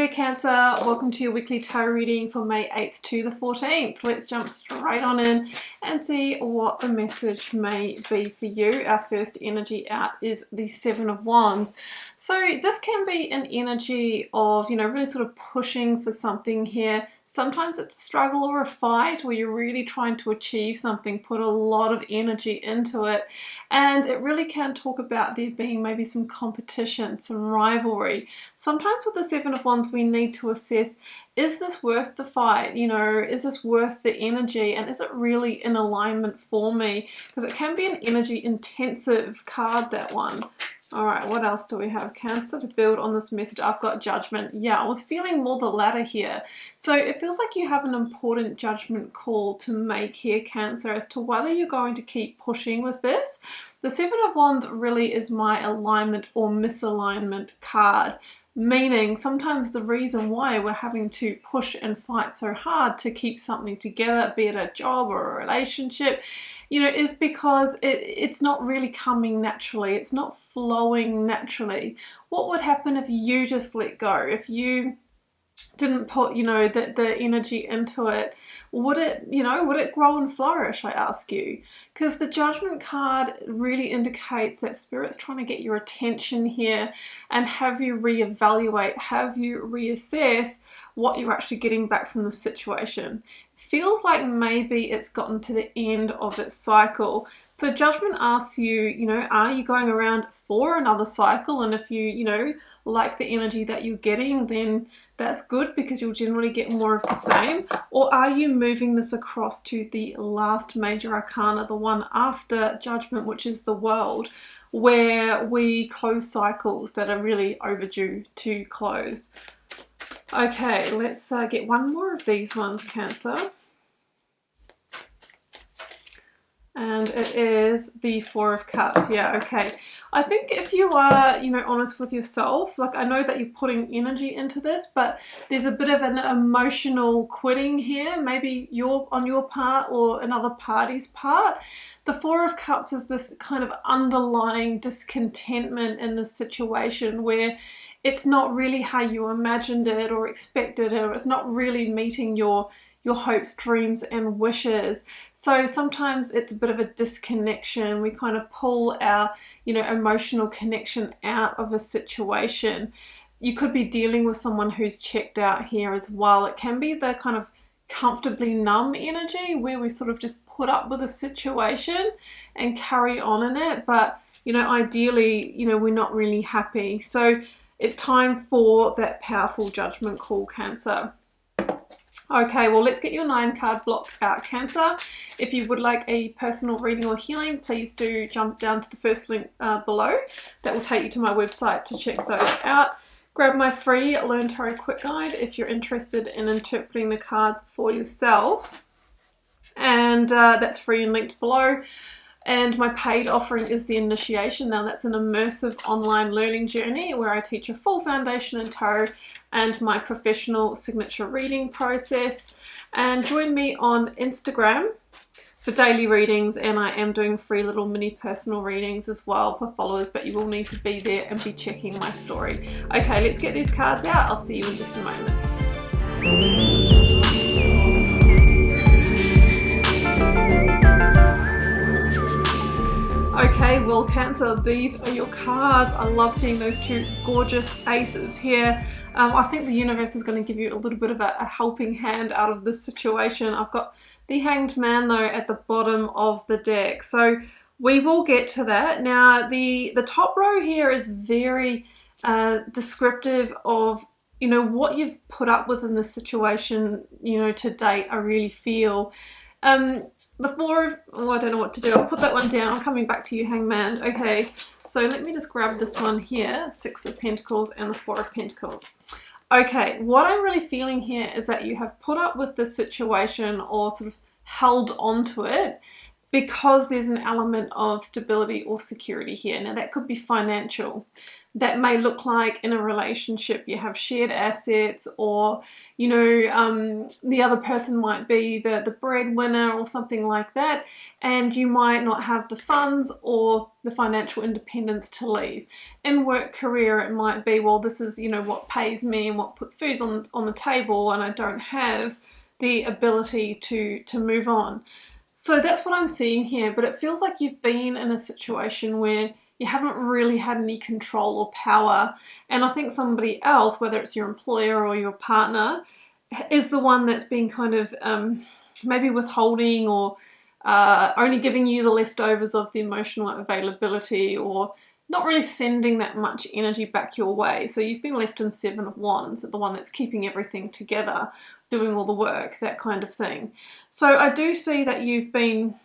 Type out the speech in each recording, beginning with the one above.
Hey Cancer, welcome to your weekly tarot reading for May 8th to the 14th. Let's jump straight on in and see what the message may be for you. Our first energy out is the Seven of Wands. So this can be an energy of, really sort of pushing for something here. Sometimes it's a struggle or a fight where you're really trying to achieve something, put a lot of energy into it. And it really can talk about there being maybe some competition, some rivalry. Sometimes with the Seven of Wands, we need to assess, is this worth the fight? Is this worth the energy? And is it really in alignment for me? Because it can be an energy intensive card, that one. All right, what else do we have, Cancer, to build on this message? I've got judgment. Yeah, I was feeling more the latter here. So it feels like you have an important judgment call to make here, Cancer, as to whether you're going to keep pushing with this. The Seven of Wands really is my alignment or misalignment card. Meaning sometimes the reason why we're having to push and fight so hard to keep something together, be it a job or a relationship, is because it's not really coming naturally. It's not flowing naturally. What would happen if you just let go? If you didn't put, the energy into it, would it grow and flourish, I ask you? Because the Judgment card really indicates that Spirit's trying to get your attention here and have you reevaluate, have you reassess what you're actually getting back from the situation. Feels like maybe it's gotten to the end of its cycle. So Judgment asks you, are you going around for another cycle? And if you, like the energy that you're getting, then that's good because you'll generally get more of the same. Or are you moving this across to the last major arcana, the one after Judgment, which is the World, where we close cycles that are really overdue to close? Okay, let's get one more of these ones, Cancer. And it is the Four of Cups. Yeah, okay. I think if you are, honest with yourself, like I know that you're putting energy into this, but there's a bit of an emotional quitting here, maybe on your part or another party's part. The Four of Cups is this kind of underlying discontentment in the situation where it's not really how you imagined it or expected it, or it's not really meeting your hopes, dreams, and wishes. So sometimes it's a bit of a disconnection. We kind of pull our, emotional connection out of a situation. You could be dealing with someone who's checked out here as well. It can be the kind of comfortably numb energy where we sort of just put up with a situation and carry on in it. But, ideally, we're not really happy. So it's time for that powerful judgment call, Cancer. Okay, well, let's get your 9-card block out, Cancer. If you would like a personal reading or healing, please do jump down to the first link below. That will take you to my website to check those out. Grab my free Learn Tarot Quick Guide if you're interested in interpreting the cards for yourself. And that's free and linked below. And my paid offering is the Initiation. Now that's an immersive online learning journey where I teach a full foundation in tarot and my professional signature reading process. And join me on Instagram for daily readings, and I am doing free little mini personal readings as well for followers, but you will need to be there and be checking my story. Okay, let's get these cards out. I'll see you in just a moment. Okay, well, Cancer, these are your cards. I love seeing those two gorgeous aces here. I think the universe is going to give you a little bit of a helping hand out of this situation. I've got the Hanged Man, though, at the bottom of the deck. So we will get to that. Now, the top row here is very descriptive of, what you've put up with in this situation, to date, I really feel. The Four of, I don't know what to do. I'll put that one down. I'm coming back to you, Hangman. Okay, so let me just grab this one here, Six of Pentacles and the Four of Pentacles. Okay, what I'm really feeling here is that you have put up with this situation or sort of held on to it because there's an element of stability or security here. Now that could be financial. that may look like in a relationship. You have shared assets, or you know, the other person might be the breadwinner or something like that, and you might not have the funds or the financial independence to leave. In work career, it might be, well, this is, you know, what pays me and what puts food on the table, and I don't have the ability to move on. So that's what I'm seeing here, but it feels like you've been in a situation where you haven't really had any control or power, and I think somebody else, whether it's your employer or your partner, is the one that's been kind of maybe withholding or only giving you the leftovers of the emotional availability, or not really sending that much energy back your way. So you've been left in Seven of Wands, the one that's keeping everything together, doing all the work, that kind of thing. So I do see that you've been,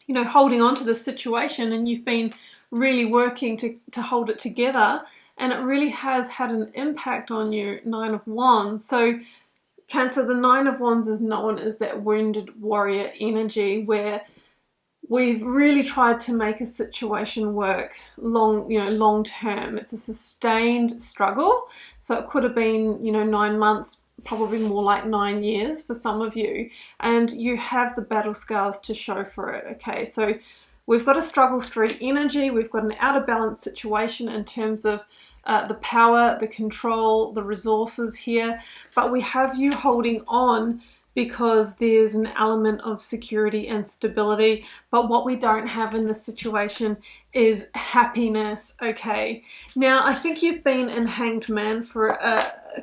you know, holding on to this situation, and you've been really working to hold it together, and it really has had an impact on you. Nine of Wands. So Cancer, the Nine of Wands is known as that wounded warrior energy, where we've really tried to make a situation work long term. It's a sustained struggle. So it could have been, you know, 9 months, probably more like 9 years for some of you, and you have the battle scars to show for it. Okay, so we've got a struggle street energy, we've got an out of balance situation in terms of the power, the control, the resources here, but we have you holding on because there's an element of security and stability. But what we don't have in this situation is happiness. Okay, now I think you've been in Hanged Man for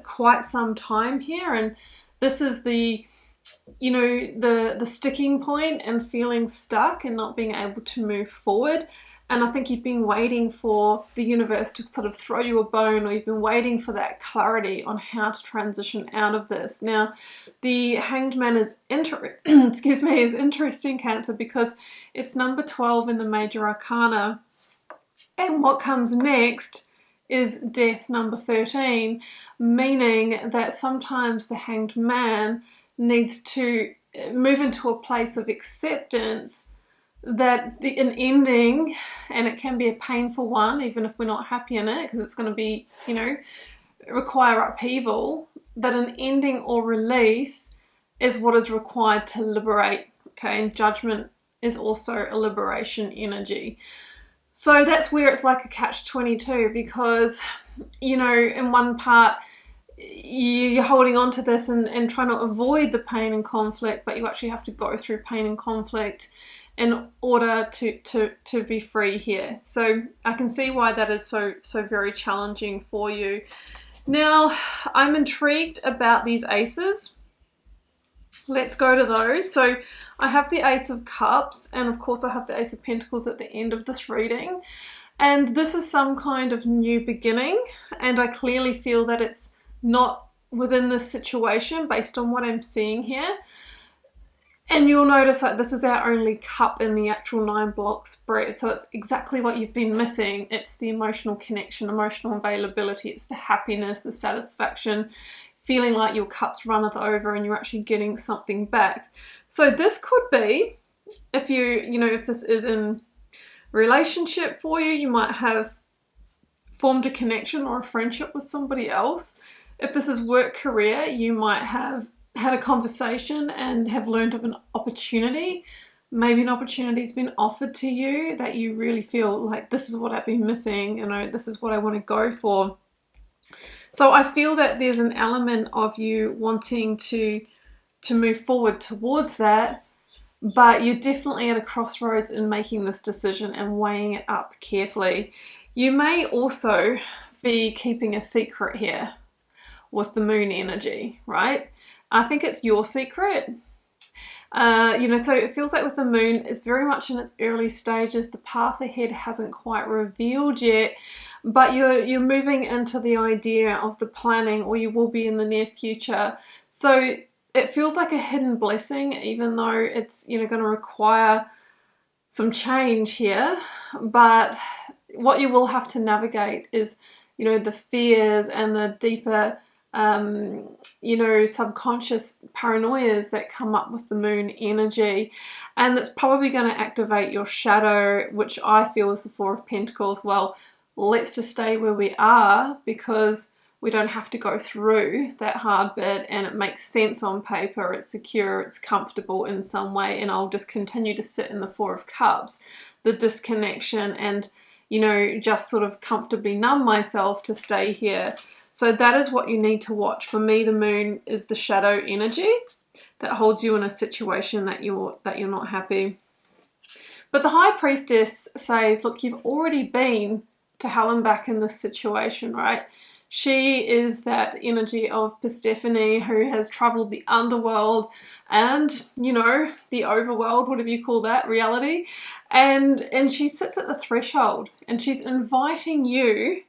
quite some time here, and this is the, you know, the sticking point and feeling stuck and not being able to move forward. And I think you've been waiting for the universe to sort of throw you a bone, or you've been waiting for that clarity on how to transition out of this. Now, the Hanged Man is is interesting, Cancer, because it's number 12 in the Major Arcana. And what comes next is Death, number 13, meaning that sometimes the Hanged Man needs to move into a place of acceptance that an ending, and it can be a painful one, even if we're not happy in it, because it's going to be, you know, require upheaval, that an ending or release is what is required to liberate. Okay, and Judgment is also a liberation energy. So that's where it's like a catch-22, because, you know, in one part you're holding on to this and trying to avoid the pain and conflict, but you actually have to go through pain and conflict in order to be free here. So I can see why that is so very challenging for you. Now, I'm intrigued about these aces. Let's go to those. So I have the Ace of Cups, and of course I have the Ace of Pentacles at the end of this reading. And this is some kind of new beginning, and I clearly feel that it's not within this situation based on what I'm seeing here. And you'll notice that this is our only cup in the actual 9 block spread. So it's exactly what you've been missing. It's the emotional connection, emotional availability. It's the happiness, the satisfaction, feeling like your cup's runneth over and you're actually getting something back. So this could be, if if this is in relationship for you, you might have formed a connection or a friendship with somebody else. If this is work career, you might have had a conversation and have learned of an opportunity. Maybe an opportunity's been offered to you that you really feel like, this is what I've been missing, you know, this is what I want to go for. So I feel that there's an element of you wanting to move forward towards that, but you're definitely at a crossroads in making this decision and weighing it up carefully. You may also be keeping a secret here with the Moon energy, right? I think it's your secret. So it feels like with the Moon, it's very much in its early stages. The path ahead hasn't quite revealed yet, but you're moving into the idea of the planning, or you will be in the near future. So it feels like a hidden blessing, even though it's going to require some change here. But what you will have to navigate is, the fears and the deeper subconscious paranoias that come up with the Moon energy, and that's probably going to activate your shadow, which I feel is the Four of Pentacles. Well, let's just stay where we are because we don't have to go through that hard bit, and it makes sense on paper, it's secure, it's comfortable in some way, and I'll just continue to sit in the Four of Cups, the disconnection, and, you know, just sort of comfortably numb myself to stay here. So that is what you need to watch. For me, the moon is the shadow energy that holds you in a situation that you're not happy. But the High Priestess says, look, you've already been to hell and back in this situation, right? She is that energy of Persephone who has traveled the underworld and, you know, the overworld, whatever you call that, reality. And she sits at the threshold and she's inviting you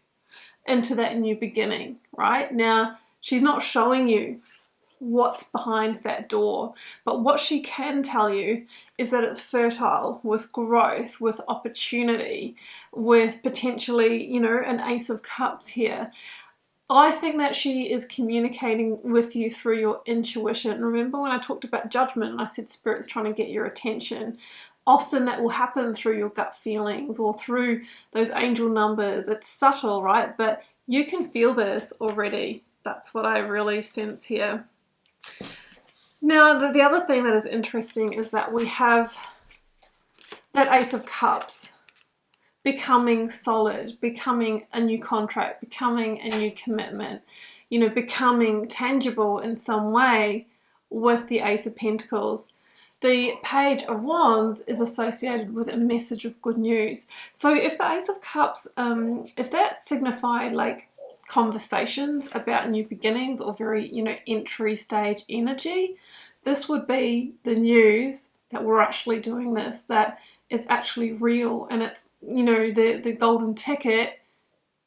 into that new beginning, right? Now, she's not showing you what's behind that door, but what she can tell you is that it's fertile with growth, with opportunity, with potentially, you know, an Ace of Cups here. I think that she is communicating with you through your intuition. Remember when I talked about judgment and I said Spirit's trying to get your attention? Often that will happen through your gut feelings or through those angel numbers. It's subtle, right? But you can feel this already. That's what I really sense here. Now, the other thing that is interesting is that we have that Ace of Cups becoming solid, becoming a new contract, becoming a new commitment, you know, becoming tangible in some way with the Ace of Pentacles. The Page of Wands is associated with a message of good news. So if the Ace of Cups, if that signified like conversations about new beginnings or very, you know, entry stage energy, this would be the news that we're actually doing this, that is actually real, and it's, you know, the golden ticket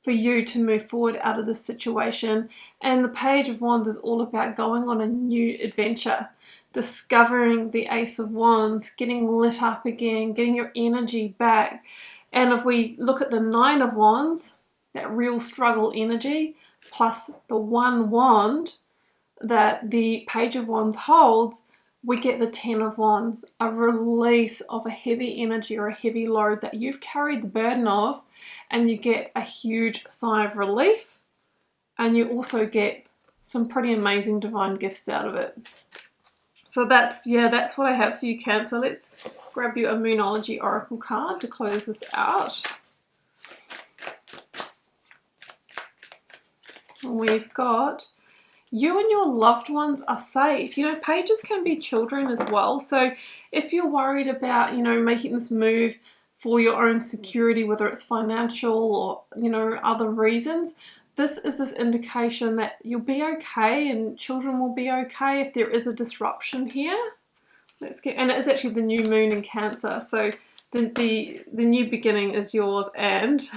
for you to move forward out of this situation. And the Page of Wands is all about going on a new adventure, discovering the Ace of Wands, getting lit up again, getting your energy back. And if we look at the Nine of Wands, that real struggle energy, plus the one wand that the Page of Wands holds, we get the Ten of Wands, a release of a heavy energy or a heavy load that you've carried the burden of, and you get a huge sigh of relief, and you also get some pretty amazing divine gifts out of it. So that's what I have for you, Cancer. Let's grab you a Moonology Oracle card to close this out. And we've got, you and your loved ones are safe. You know, pages can be children as well. So if you're worried about, you know, making this move for your own security, whether it's financial or, you know, other reasons, this is this indication that you'll be okay and children will be okay if there is a disruption here. And it is actually the new moon in Cancer. So the new beginning is yours, and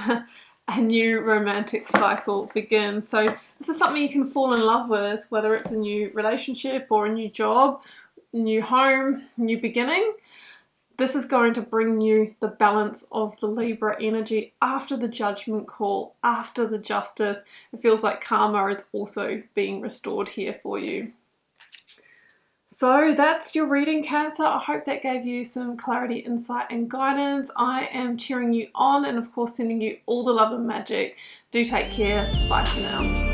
a new romantic cycle begins. So this is something you can fall in love with, whether it's a new relationship or a new job, new home, new beginning. This is going to bring you the balance of the Libra energy after the judgment call, after the justice. It feels like karma is also being restored here for you. So that's your reading, Cancer. I hope that gave you some clarity, insight and guidance. I am cheering you on and of course sending you all the love and magic. Do take care. Bye for now.